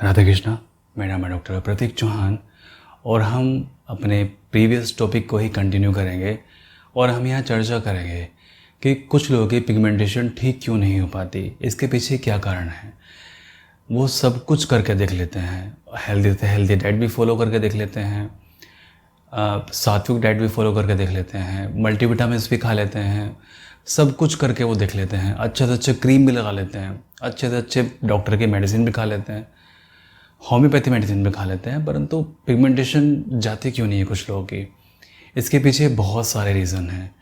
राधे कृष्णा। मेरा नाम है डॉक्टर प्रतीक चौहान और हम अपने प्रीवियस टॉपिक को ही कंटिन्यू करेंगे और हम यहाँ चर्चा करेंगे कि कुछ लोगों की पिगमेंटेशन ठीक क्यों नहीं हो पाती, इसके पीछे क्या कारण है। वो सब कुछ करके देख लेते हैं, हेल्दी से हेल्दी डाइट भी फॉलो करके देख लेते हैं, सात्विक डाइट भी फॉलो करके देख लेते हैं, मल्टीविटामिन्स भी खा लेते हैं, सब कुछ करके वो देख लेते हैं, अच्छे से अच्छे क्रीम भी लगा लेते हैं, अच्छे से अच्छे डॉक्टर की मेडिसिन भी खा लेते हैं, होम्योपैथी मेडिसिन भी खा लेते हैं, परंतु पिगमेंटेशन जाती क्यों नहीं है कुछ लोगों की। इसके पीछे बहुत सारे रीज़न हैं।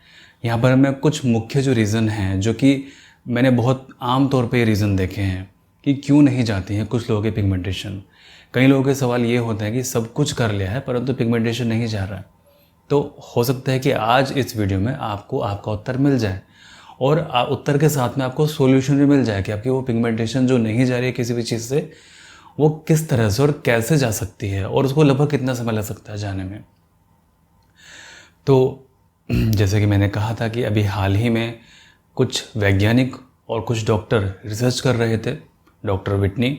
यहाँ पर मैं कुछ मुख्य जो रीज़न हैं, जो कि मैंने बहुत आम तौर पे ये रीज़न देखे हैं कि क्यों नहीं जाती हैं कुछ लोगों की पिगमेंटेशन। कई लोगों के सवाल ये होते हैं कि सब कुछ कर लिया है परंतु पिगमेंटेशन नहीं जा रहा है। तो हो सकता है कि आज इस वीडियो में आपको आपका उत्तर मिल जाए और उत्तर के साथ में आपको सॉल्यूशन भी मिल जाए कि आपकी वो पिगमेंटेशन जो नहीं जा रही है किसी भी चीज़ से, वो किस तरह से और कैसे जा सकती है और उसको लगभग कितना समय लग सकता है जाने में। तो जैसे कि मैंने कहा था कि अभी हाल ही में कुछ वैज्ञानिक और कुछ डॉक्टर रिसर्च कर रहे थे। डॉक्टर विटनी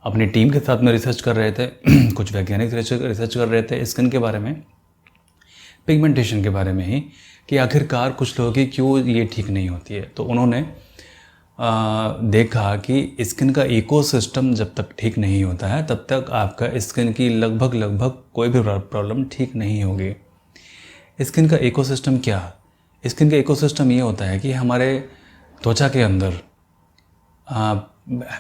अपनी टीम के साथ में रिसर्च कर रहे थे कुछ वैज्ञानिक रिसर्च कर रहे थे स्किन के बारे में, पिगमेंटेशन के बारे में ही, कि आखिरकार कुछ लोगों की क्यों ये ठीक नहीं होती है। तो उन्होंने देखा कि स्किन का इकोसिस्टम जब तक ठीक नहीं होता है तब तक आपका स्किन की लगभग कोई भी प्रॉब्लम ठीक नहीं होगी। स्किन का इकोसिस्टम क्या? स्किन का इकोसिस्टम ये होता है कि हमारे त्वचा के अंदर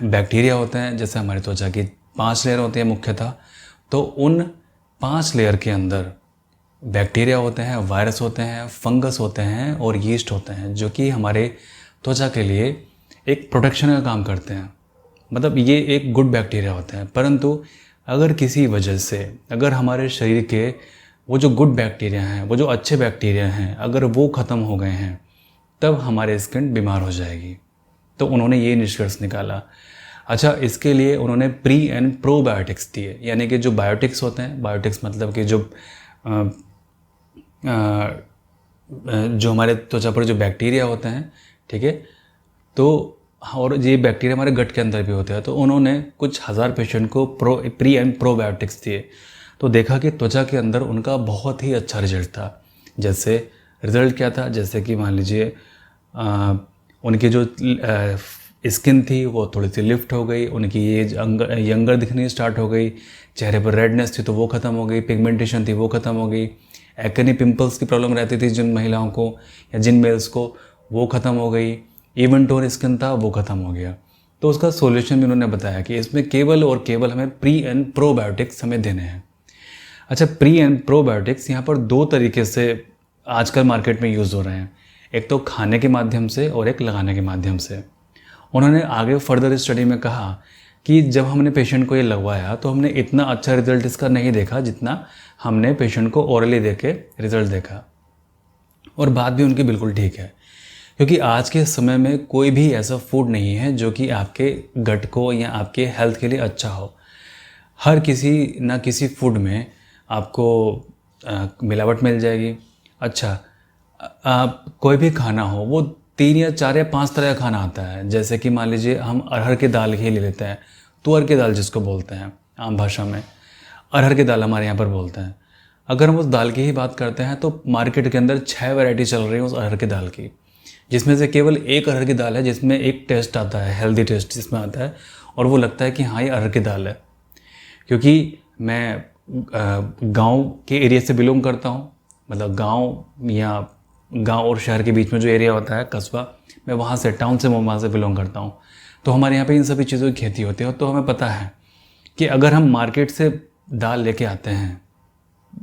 बैक्टीरिया होते हैं। जैसे हमारी त्वचा की 5 लेयर होती है मुख्यतः, तो उन 5 लेयर के अंदर बैक्टीरिया होते हैं, वायरस होते हैं, फंगस होते हैं और यीस्ट होते हैं, जो कि हमारे त्वचा के लिए एक प्रोटेक्शन का काम करते हैं। मतलब ये एक गुड बैक्टीरिया होते हैं। परंतु अगर किसी वजह से अगर हमारे शरीर के वो जो गुड बैक्टीरिया हैं, वो जो अच्छे बैक्टीरिया हैं, अगर वो ख़त्म हो गए हैं तब हमारे स्किन बीमार हो जाएगी। तो उन्होंने ये निष्कर्ष निकाला। अच्छा, इसके लिए उन्होंने प्री एंड प्रोबायोटिक्स दिए, यानी कि जो बायोटिक्स होते हैं, बायोटिक्स मतलब कि जो हमारे त्वचा पर जो बैक्टीरिया होते हैं, ठीक है, तो और ये बैक्टीरिया हमारे गट के अंदर भी होते हैं। तो उन्होंने कुछ हज़ार पेशेंट को प्री एंड प्रोबायोटिक्स दिए, तो देखा कि त्वचा के अंदर उनका बहुत ही अच्छा रिजल्ट था। जैसे रिज़ल्ट क्या था, जैसे कि मान लीजिए उनकी जो स्किन थी वो थोड़ी सी लिफ्ट हो गई, उनकी एज यंगर दिखनी स्टार्ट हो गई, चेहरे पर रेडनेस थी तो वो ख़त्म हो गई, पिगमेंटेशन थी वो ख़त्म हो गई, एक्ने पिंपल्स की प्रॉब्लम रहती थी जिन महिलाओं को या जिन मेल्स को, वो ख़त्म हो गई, इवन टोन स्किन था वो ख़त्म हो गया। तो उसका सॉल्यूशन भी उन्होंने बताया कि इसमें केवल और केवल हमें प्री एंड प्रोबायोटिक्स हमें देने हैं। अच्छा, प्री एंड प्रोबायोटिक्स यहाँ पर 2 तरीके से आजकल मार्केट में यूज़ हो रहे हैं, एक तो खाने के माध्यम से और एक लगाने के माध्यम से। उन्होंने आगे फर्दर स्टडी में कहा कि जब हमने पेशेंट को ये लगवाया तो हमने इतना अच्छा रिजल्ट इसका नहीं देखा जितना हमने पेशेंट को ओरली दे के रिजल्ट देखा। और बात भी उनकी बिल्कुल ठीक है, क्योंकि आज के समय में कोई भी ऐसा फूड नहीं है जो कि आपके गट को या आपके हेल्थ के लिए अच्छा हो। हर किसी ना किसी फूड में आपको मिलावट मिल जाएगी। अच्छा, कोई भी खाना हो, वो 3 या 4 या 5 तरह का खाना आता है। जैसे कि मान लीजिए हम अरहर की दाल ही ले लेते हैं, तुअर की दाल जिसको बोलते हैं आम भाषा में, अरहर की दाल हमारे यहाँ पर बोलते हैं। अगर हम उस दाल की ही बात करते हैं तो मार्केट के अंदर 6 वैरायटी चल रही है उस अरहर की दाल की, जिसमें से केवल एक अरहर की दाल है जिसमें एक टेस्ट आता है, हेल्दी टेस्ट जिसमें आता है, और वो लगता है कि हाँ ये अरहर की दाल है। क्योंकि मैं गांव के एरिया से बिलोंग करता हूँ, मतलब गांव और शहर के बीच में जो एरिया होता है, कस्बा, मैं वहाँ से टाउन से वहाँ से बिलोंग करता हूँ। तो हमारे यहाँ पे इन सभी चीज़ों की खेती होती है। तो हमें पता है कि अगर हम मार्केट से दाल लेके आते हैं,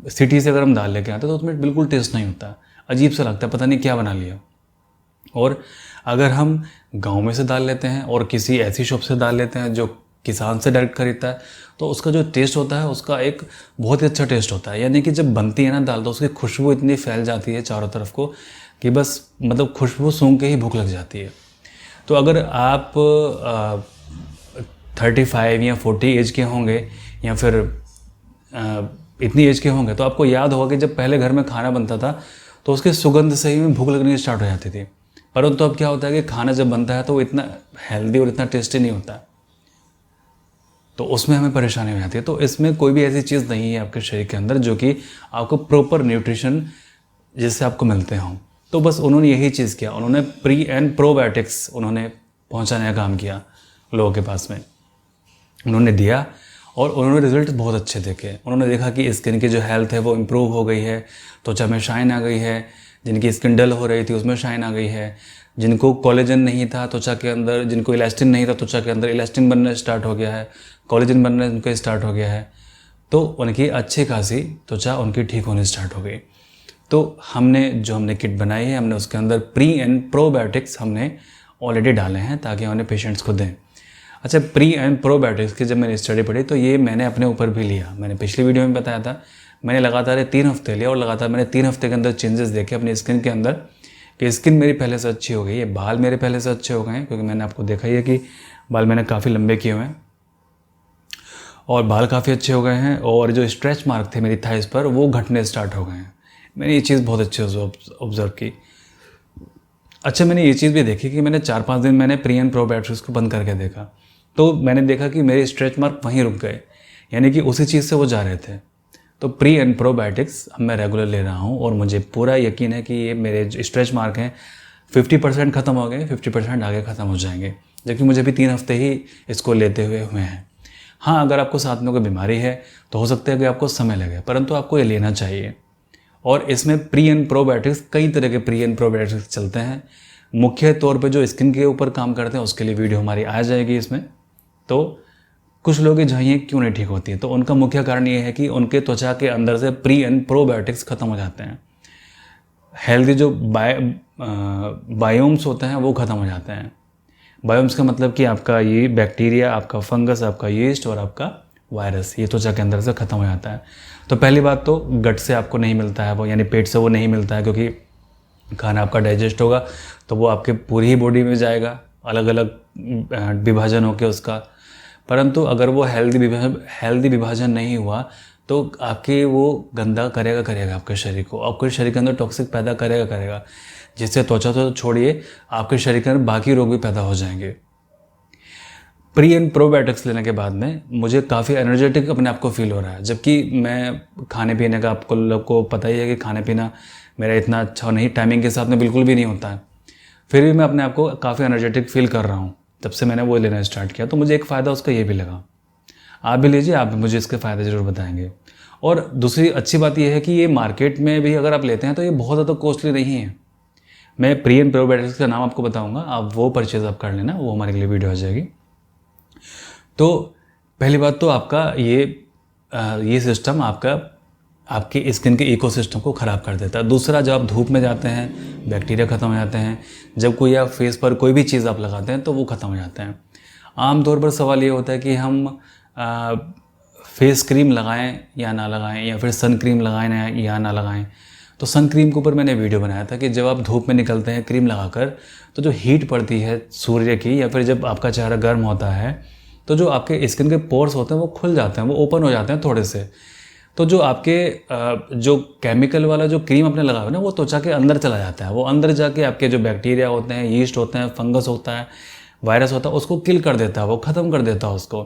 सिटी से अगर हम दाल लेके आते हैं तो उसमें बिल्कुल टेस्ट नहीं होता, अजीब सा लगता है, पता नहीं क्या बना लिया। और अगर हम गाँव में से दाल लेते हैं और किसी ऐसी शॉप से दाल लेते हैं जो किसान से डायरेक्ट खरीदता है, तो उसका जो टेस्ट होता है उसका एक बहुत ही अच्छा टेस्ट होता है। यानी कि जब बनती है ना दाल तो उसकी खुशबू इतनी फैल जाती है चारों तरफ को कि बस मतलब खुशबू सूंघ के ही भूख लग जाती है। तो अगर आप 35 या 40 एज के होंगे या फिर इतनी एज के होंगे तो आपको याद होगा कि जब पहले घर में खाना बनता था तो उसके सुगंध से ही भूख लगनी स्टार्ट हो जाती थी। परंतु अब क्या होता है कि खाना जब बनता है तो वो इतना हेल्दी और इतना टेस्टी नहीं होता। तो उसमें हमें परेशानी हो जाती है। तो इसमें कोई भी ऐसी चीज़ नहीं है आपके शरीर के अंदर जो कि आपको प्रॉपर न्यूट्रिशन जिससे आपको मिलते हों। तो बस उन्होंने यही चीज़ किया, उन्होंने प्री एंड प्रोबायोटिक्स उन्होंने पहुंचाने का काम किया लोगों के पास में, उन्होंने दिया और उन्होंने रिजल्ट बहुत अच्छे देखे। उन्होंने देखा कि स्किन की जो हेल्थ है वो इम्प्रूव हो गई है, त्वचा में शाइन आ गई है, जिनकी स्किन डल हो रही थी उसमें शाइन आ गई है, जिनको कोलेजन नहीं था त्वचा के अंदर, जिनको इलास्टिन नहीं था त्वचा के अंदर, इलास्टिन बनना स्टार्ट हो गया है, कोलेजन बनना उनका स्टार्ट हो गया है। तो उनकी अच्छी खासी त्वचा उनकी ठीक होनी स्टार्ट हो गई। तो हमने किट बनाई है, हमने उसके अंदर प्री एंड प्रोबायोटिक्स हमने ऑलरेडी डाले हैं ताकि हमने पेशेंट्स को दें। अच्छा, प्री एंड प्रोबायोटिक्स की जब मैंने स्टडी पढ़ी तो ये मैंने अपने ऊपर भी लिया। मैंने पिछली वीडियो में बताया था, मैंने लगातार 3 हफ्ते लिया और लगातार मैंने 3 हफ्ते के अंदर चेंजेस देखे अपनी स्किन के अंदर कि स्किन मेरी पहले से अच्छी हो गई है, बाल मेरे पहले से अच्छे हो गए हैं, क्योंकि मैंने आपको देखा ही है कि बाल मैंने काफ़ी लंबे किए हुए हैं और बाल काफ़ी अच्छे हो गए हैं, और जो स्ट्रेच मार्क थे मेरी थाइस पर वो घटने स्टार्ट हो गए हैं। मैंने ये चीज़ बहुत अच्छे से ऑब्जर्व की। अच्छा, मैंने ये चीज़ भी देखी कि मैंने 4-5 दिन मैंने प्री एंड प्रोबायोटिक्स को बंद करके देखा, तो मैंने देखा कि मेरे स्ट्रेच मार्क वहीं रुक गए, यानी कि उसी चीज़ से वो जा रहे थे। तो प्री एंड प्रोबायोटिक्स अब मैं रेगुलर ले रहा हूँ और मुझे पूरा यकीन है कि ये मेरे जो स्ट्रेच मार्क हैं 50% ख़त्म हो गए, 50% आगे ख़त्म हो जाएंगे, जबकि मुझे भी 3 हफ्ते ही इसको लेते हुए हैं। हाँ, अगर आपको साथ में कोई बीमारी है तो हो सकता है कि आपको समय लगे, परंतु आपको ये लेना चाहिए। और इसमें प्री एंड प्रोबायोटिक्स, कई तरह के प्री एंड प्रोबायोटिक्स चलते हैं। मुख्य तौर पे जो स्किन के ऊपर काम करते हैं उसके लिए वीडियो हमारी आ जाएगी इसमें। तो कुछ लोगों की झाइयाँ क्यों नहीं ठीक होती है, तो उनका मुख्य कारण ये है कि उनके त्वचा के अंदर से प्री एंड प्रोबायोटिक्स ख़त्म हो जाते हैं। हेल्दी जो बायोम्स होते हैं वो ख़त्म हो जाते हैं। बायोम्स का मतलब कि आपका ये बैक्टीरिया, आपका फंगस, आपका यीस्ट और आपका वायरस, ये त्वचा के अंदर से ख़त्म हो जाता है। तो पहली बात तो गट से आपको नहीं मिलता है वो, यानी पेट से वो नहीं मिलता है, क्योंकि खाना आपका डाइजेस्ट होगा तो वो आपके पूरी ही बॉडी में जाएगा, अलग अलग विभाजन होकर उसका। परंतु अगर वो हेल्दी विभाजन नहीं हुआ तो आपके वो गंदा करेगा आपके शरीर को, आपके शरीर के अंदर टॉक्सिक पैदा करेगा, जिससे त्वचा तो छोड़िए आपके शरीर के अंदर बाकी रोग भी पैदा हो जाएंगे। प्री एंड प्रोबायोटिक्स लेने के बाद में मुझे काफ़ी एनर्जेटिक अपने आप को फील हो रहा है, जबकि मैं खाने पीने का, आपको लोग को पता ही है कि खाने पीना मेरा इतना अच्छा नहीं, टाइमिंग के साथ में बिल्कुल भी नहीं होता है, फिर भी मैं अपने आप को काफ़ी एनर्जेटिक फील कर रहा हूँ जब से मैंने वो लेना स्टार्ट किया। तो मुझे एक फ़ायदा उसका ये भी लगा। आप भी लीजिए, आप भी मुझे इसके फ़ायदे ज़रूर बताएंगे। और दूसरी अच्छी बात यह है कि ये मार्केट में भी अगर आप लेते हैं तो ये बहुत ज़्यादा कॉस्टली नहीं है। मैं प्री एंड प्रोबायोटिक्स का नाम आपको बताऊंगा, आप वो परचेज़ आप कर लेना, वो हमारे लिए वीडियो आ जाएगी। तो पहली बात तो आपका ये सिस्टम आपकी स्किन के इकोसिस्टम को ख़राब कर देता है। दूसरा, जब आप धूप में जाते हैं बैक्टीरिया ख़त्म हो जाते हैं, जब कोई आप फेस पर कोई भी चीज़ आप लगाते हैं तो वो ख़त्म हो जाते हैं। आमतौर पर सवाल ये होता है कि हम फेस क्रीम लगाएं या ना लगाएं, या फिर सन क्रीम लगाएं या ना लगाएं। तो सन क्रीम के ऊपर मैंने वीडियो बनाया था कि जब आप धूप में निकलते हैं क्रीम लगाकर, तो जो हीट पड़ती है सूर्य की, या फिर जब आपका चेहरा गर्म होता है तो जो आपके स्किन के पोर्स होते हैं वो खुल जाते हैं, वो ओपन हो जाते हैं थोड़े से। तो जो आपके जो केमिकल वाला जो क्रीम आपने लगाया है ना, वो त्वचा के अंदर चला जाता है, वो अंदर जाके आपके जो बैक्टीरिया होते हैं, यीस्ट होते हैं, फंगस होता है, वायरस होता है, उसको किल कर देता है, वो ख़त्म कर देता है उसको।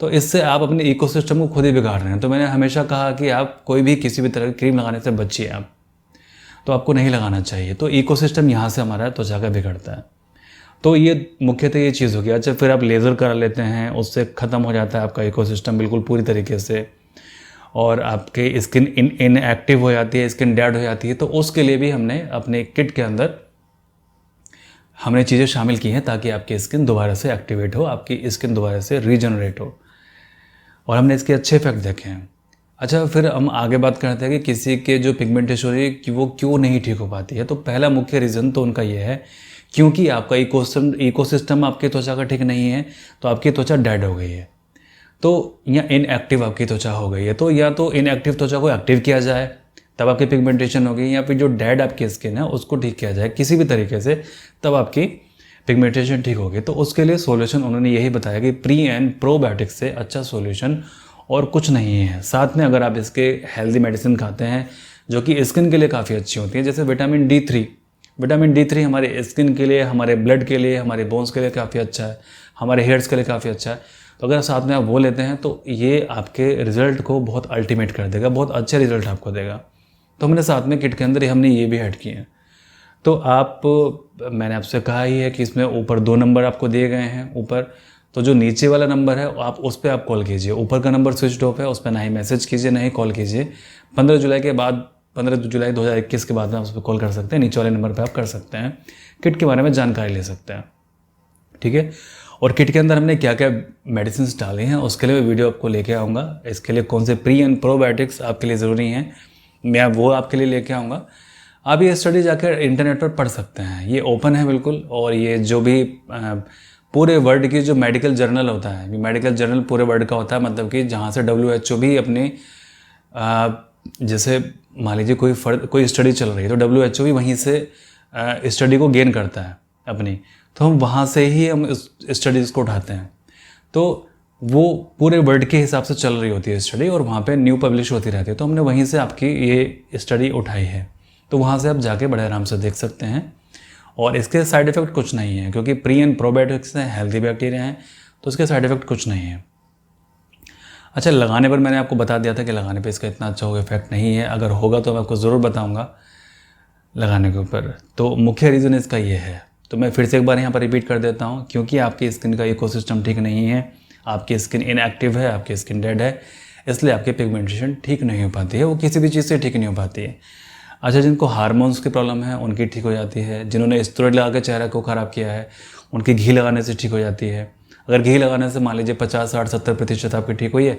तो इससे आप अपने इकोसिस्टम को खुद ही बिगाड़ रहे हैं। तो मैंने हमेशा कहा कि आप कोई भी किसी भी तरह की क्रीम लगाने से बचिए, आप तो आपको नहीं लगाना चाहिए। तो इकोसिस्टम यहाँ से हमारा त्वचा का बिगड़ता है। तो ये मुख्यतः ये चीज़ हो गया। अच्छा, फिर आप लेज़र करा लेते हैं, उससे ख़त्म हो जाता है आपका इकोसिस्टम बिल्कुल पूरी तरीके से, और आपके स्किन इनएक्टिव हो जाती है, स्किन डेड हो जाती है। तो उसके लिए भी हमने अपने किट के अंदर हमने चीज़ें शामिल की हैं ताकि आपकी स्किन दोबारा से एक्टिवेट हो, आपकी स्किन दोबारा से रीजनरेट हो, और हमने इसके अच्छे इफेक्ट देखे हैं। अच्छा, फिर हम आगे बात करते हैं कि किसी के जो पिगमेंटेशन है कि वो क्यों नहीं ठीक हो पाती है। तो पहला मुख्य रीज़न तो उनका ये है क्योंकि आपका इकोसिस्टम आपके त्वचा का ठीक नहीं है, तो आपकी त्वचा डेड हो गई है, तो या इनएक्टिव आपकी त्वचा हो गई है। तो या तो इनएक्टिव त्वचा को एक्टिव किया जाए तब आपकी पिगमेंटेशन होगी, या फिर जो डेड आपकी स्किन है उसको ठीक किया जाए किसी भी तरीके से, तब आपकी पिगमेंटेशन ठीक होगी। तो उसके लिए सॉल्यूशन उन्होंने यही बताया कि प्री एंड प्रोबायोटिक्स से अच्छा सॉल्यूशन और कुछ नहीं है। साथ में अगर आप इसके हेल्दी मेडिसिन खाते हैं जो कि स्किन के लिए काफ़ी अच्छी होती है, जैसे विटामिन D3 हमारे स्किन के लिए, हमारे ब्लड के लिए, हमारे बोन्स के लिए काफ़ी अच्छा है, हमारे हेयर्स के लिए काफ़ी अच्छा है। तो अगर साथ में आप वो लेते हैं तो ये आपके रिज़ल्ट को बहुत अल्टीमेट कर देगा, बहुत अच्छे रिज़ल्ट आपको देगा। तो हमने साथ में किट के अंदर हमने ये भी ऐड किए हैं। तो मैंने आपसे कहा ही है कि इसमें ऊपर 2 नंबर आपको दिए गए हैं ऊपर, तो जो नीचे वाला नंबर है आप उस पर आप कॉल कीजिए। ऊपर का नंबर स्विच ऑफ है, उस पर ना ही मैसेज कीजिए ना ही कॉल कीजिए। 15 जुलाई के बाद 15 जुलाई 2021 के बाद में आप उस पर कॉल कर सकते हैं। नीचे वाले नंबर पर आप कर सकते हैं, किट के बारे में जानकारी ले सकते हैं, ठीक है। और किट के अंदर हमने क्या क्या मेडिसिन डाले हैं उसके लिए मैं वीडियो आपको लेके आऊँगा। इसके लिए कौन से प्री एंड प्रोबायोटिक्स आपके लिए ज़रूरी हैं मैं वो आपके लिए लेके आऊँगा। आप ये स्टडी जाकर इंटरनेट पर पढ़ सकते हैं, ये ओपन है बिल्कुल। और ये जो भी पूरे वर्ल्ड की जो मेडिकल जर्नल होता है, मेडिकल जर्नल पूरे वर्ल्ड का होता है, मतलब कि जहाँ से WHO भी अपनी जैसे मान लीजिए कोई स्टडी चल रही है तो WHO भी वहीं से स्टडी को गेन करता है अपनी, तो हम वहाँ से ही हम इस स्टडीज़ को उठाते हैं। तो वो पूरे वर्ल्ड के हिसाब से चल रही होती है स्टडी और वहाँ पे न्यू पब्लिश होती रहती है। तो हमने वहीं से आपकी ये स्टडी उठाई है, तो वहाँ से आप जाके बड़े आराम से देख सकते हैं। और इसके साइड इफ़ेक्ट कुछ नहीं है, क्योंकि प्री एंड प्रोबायोटिक्स हैं, हेल्दी बैक्टीरिया हैं, तो इसके साइड इफ़ेक्ट कुछ नहीं है। अच्छा, लगाने पर मैंने आपको बता दिया था कि लगाने पे इसका इतना अच्छा इफेक्ट नहीं है। अगर होगा तो मैं आपको ज़रूर बताऊंगा लगाने के ऊपर। तो मुख्य रीज़न इसका ये है। तो मैं फिर से एक बार यहाँ पर रिपीट कर देता हूँ, क्योंकि आपकी स्किन का इकोसिस्टम ठीक नहीं है, आपकी स्किन इनएक्टिव है, आपकी स्किन डेड है, इसलिए आपकी पिगमेंटेशन ठीक नहीं हो पाती है, वो किसी भी चीज़ से ठीक नहीं हो पाती है। अच्छा, जिनको हार्मोन्स की प्रॉब्लम है उनकी ठीक हो जाती है। जिन्होंने स्टेरॉइड लगा के चेहरा को ख़राब किया है उनकी घी लगाने से ठीक हो जाती है। अगर घी लगाने से मान लीजिए 50, 60, 70% आपकी ठीक हुई है,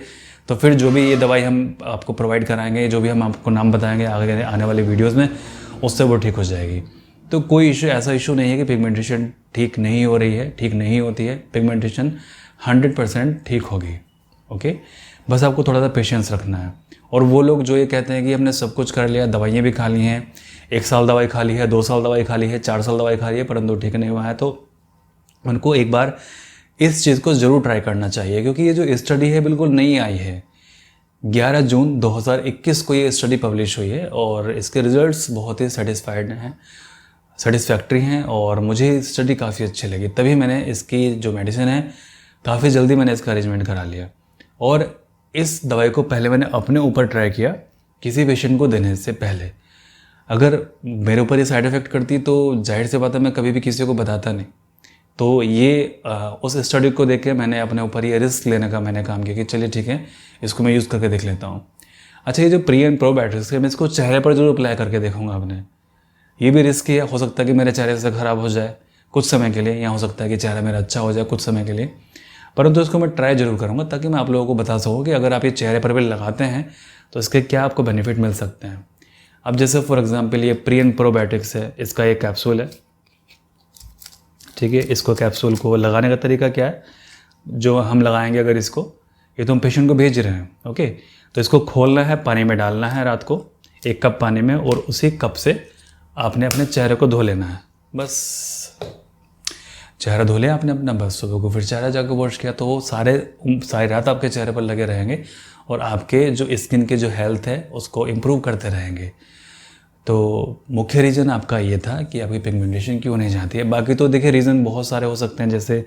तो फिर जो भी ये दवाई हम आपको प्रोवाइड कराएंगे, जो भी हम आपको नाम बताएंगे आगे आने वाले वीडियोज़ में, उससे वो ठीक हो जाएगी। तो कोई इशू, ऐसा इशू नहीं है कि पिगमेंटेशन ठीक नहीं हो रही है, ठीक नहीं होती है। पिगमेंटेशन 100% ठीक होगी। ओके, बस आपको थोड़ा सा पेशेंस रखना है। और वो लोग जो ये कहते हैं कि हमने सब कुछ कर लिया, दवाइयाँ भी खा ली हैं, 1 साल दवाई खा ली है, 2 साल दवाई खा ली है, 4 साल दवाई खा ली है, परंतु ठीक नहीं हुआ है, तो उनको एक बार इस चीज़ को ज़रूर ट्राई करना चाहिए। क्योंकि ये जो स्टडी है बिल्कुल नई आई है, 11 जून 2021 को ये स्टडी पब्लिश हुई है और इसके रिजल्ट्स बहुत ही सेटिस्फैक्ट्री हैं और मुझे स्टडी काफ़ी अच्छी लगी। तभी मैंने इसकी जो मेडिसिन है काफ़ी जल्दी मैंने इसका अरेंजमेंट करा लिया। और इस दवाई को पहले मैंने अपने ऊपर ट्राई किया, किसी पेशेंट को देने से पहले। अगर मेरे ऊपर ये साइड इफ़ेक्ट करती तो जाहिर सी बात है मैं कभी भी किसी को बताता नहीं। तो ये उस स्टडी को देख के मैंने अपने ऊपर ये रिस्क लेने का मैंने काम किया कि चलिए ठीक है, इसको मैं यूज़ करके देख लेता हूँ। अच्छा, ये जो प्री एंड प्रोबायोटिक्स है, मैं इसको चेहरे पर जरूर अप्लाई करके देखूंगा अपने। ये भी रिस्क है, हो सकता है कि मेरे चेहरे से ख़राब हो जाए कुछ समय के लिए, या हो सकता है कि चेहरा मेरा अच्छा हो जाए कुछ समय के लिए, परंतु इसको मैं ट्राई जरूर करूँगा ताकि मैं आप लोगों को बता सकूँ कि अगर आप ये चेहरे पर भी लगाते हैं तो इसके क्या आपको बेनिफिट मिल सकते हैं। अब जैसे फॉर एग्जांपल ये प्री एंड प्रोबायोटिक्स है, इसका एक कैप्सूल है, ठीक है। इसको कैप्सूल को लगाने का तरीका क्या है, जो हम लगाएंगे अगर इसको, ये तो हम पेशेंट को भेज रहे हैं, ओके। तो इसको खोलना है, पानी में डालना है रात को 1 कप पानी में, और उसी कप से आपने अपने चेहरे को धो लेना है। बस चेहरा धो लिया आपने अपना, बस सुबह को फिर चेहरा जाकर वॉश किया, तो वो सारी रात आपके चेहरे पर लगे रहेंगे और आपके जो स्किन के जो हेल्थ है उसको इम्प्रूव करते रहेंगे। तो मुख्य रीज़न आपका ये था कि आपकी पिगमेंटेशन क्यों नहीं जाती है। बाकी तो देखिए रीज़न बहुत सारे हो सकते हैं, जैसे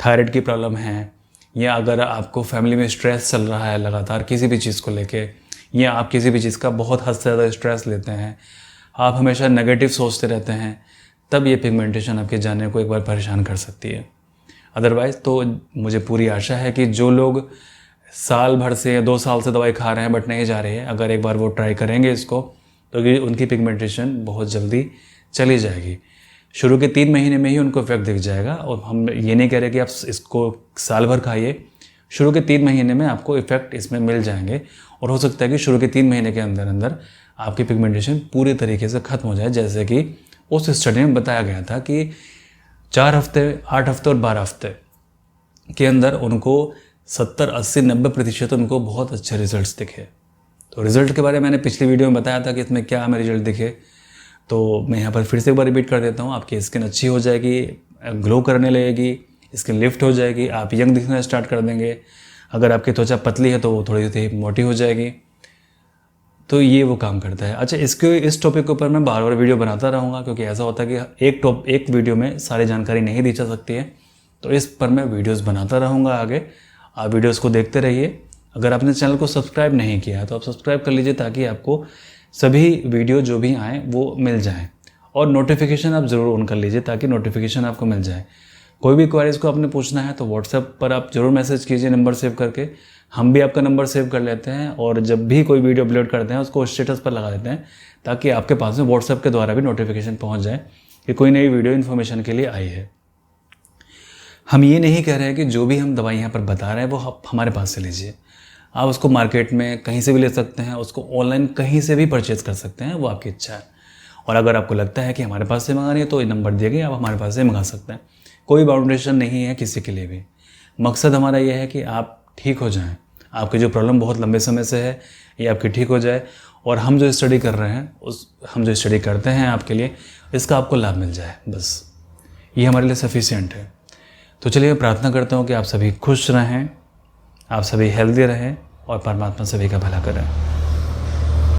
थायराइड की प्रॉब्लम है, या अगर आपको फैमिली में स्ट्रेस चल रहा है लगातार किसी भी चीज़ को लेके, या आप किसी भी चीज़ का बहुत हद से ज़्यादा स्ट्रेस लेते हैं, आप हमेशा नेगेटिव सोचते रहते हैं, तब ये पिगमेंटेशन आपके जाने को एक बार परेशान कर सकती है। अदरवाइज़ तो मुझे पूरी आशा है कि जो लोग साल भर से या 2 साल से दवाई खा रहे हैं बट नहीं जा रही है, अगर एक बार वो ट्राई करेंगे इसको, तो उनकी पिगमेंटेशन बहुत जल्दी चली जाएगी। शुरू के 3 महीने में ही उनको इफेक्ट दिख जाएगा। और हम ये नहीं कह रहे कि आप इसको साल भर खाइए, शुरू के 3 महीने में आपको इफेक्ट इसमें मिल जाएंगे। और हो सकता है कि शुरू के 3 महीने के अंदर अंदर आपकी पिगमेंटेशन पूरी तरीके से ख़त्म हो जाए, जैसे कि उस स्टडी में बताया गया था कि 4 हफ्ते, 8 हफ्ते और 12 हफ्ते के अंदर उनको 70, 80, 90% उनको बहुत अच्छे रिजल्ट्स दिखे। तो रिज़ल्ट के बारे में मैंने पिछली वीडियो में बताया था कि इसमें क्या हमें रिजल्ट दिखे, तो मैं यहाँ पर फिर से एक बार रिपीट कर देता हूँ। आपकी स्किन अच्छी हो जाएगी, ग्लो करने लगेगी, स्किन लिफ्ट हो जाएगी, आप यंग दिखना स्टार्ट कर देंगे। अगर आपकी त्वचा पतली है तो वो थोड़ी सी मोटी हो जाएगी। तो ये वो काम करता है। अच्छा, इस टॉपिक के ऊपर मैं बार बार वीडियो बनाता रहूँगा, क्योंकि ऐसा होता है कि एक वीडियो में सारी जानकारी नहीं दी जा सकती है। तो इस पर मैं वीडियोज़ बनाता रहूँगा आगे, आप वीडियोस को देखते रहिए। अगर आपने चैनल को सब्सक्राइब नहीं किया तो आप सब्सक्राइब कर लीजिए, ताकि आपको सभी वीडियो जो भी आएँ वो मिल जाएँ। और नोटिफिकेशन आप ज़रूर ऑन कर लीजिए, ताकि नोटिफिकेशन आपको मिल जाए। कोई भी क्वेरीज को आपने पूछना है तो व्हाट्सएप पर आप ज़रूर मैसेज कीजिए नंबर सेव करके। हम भी आपका नंबर सेव कर लेते हैं, और जब भी कोई वीडियो अपलोड करते हैं उसको स्टेटस पर लगा देते हैं, ताकि आपके पास में व्हाट्सएप के द्वारा भी नोटिफिकेशन पहुंच जाए कि कोई नई वीडियो इन्फॉर्मेशन के लिए आई है। हम ये नहीं कह रहे हैं कि जो भी हम दवाई यहाँ पर बता रहे हैं वो आप हमारे पास से लीजिए। आप उसको मार्केट में कहीं से भी ले सकते हैं, उसको ऑनलाइन कहीं से भी परचेज़ कर सकते हैं, वो आपकी इच्छा है। और अगर आपको लगता है कि हमारे पास से मंगानी है तो ये नंबर दिए गए, आप हमारे पास से मंगा सकते हैं। कोई बाउंडेशन नहीं है किसी के लिए भी। मकसद हमारा ये है कि आप ठीक हो जाएं, आपकी जो प्रॉब्लम बहुत लंबे समय से है ये आपकी ठीक हो जाए, और हम जो स्टडी कर रहे हैं हम जो स्टडी करते हैं आपके लिए, इसका आपको लाभ मिल जाए, बस ये हमारे लिए सफिशिएंट है। तो चलिए, मैं प्रार्थना करता हूँ कि आप सभी खुश रहें, आप सभी हेल्दी रहें, और परमात्मा सभी का भला करें।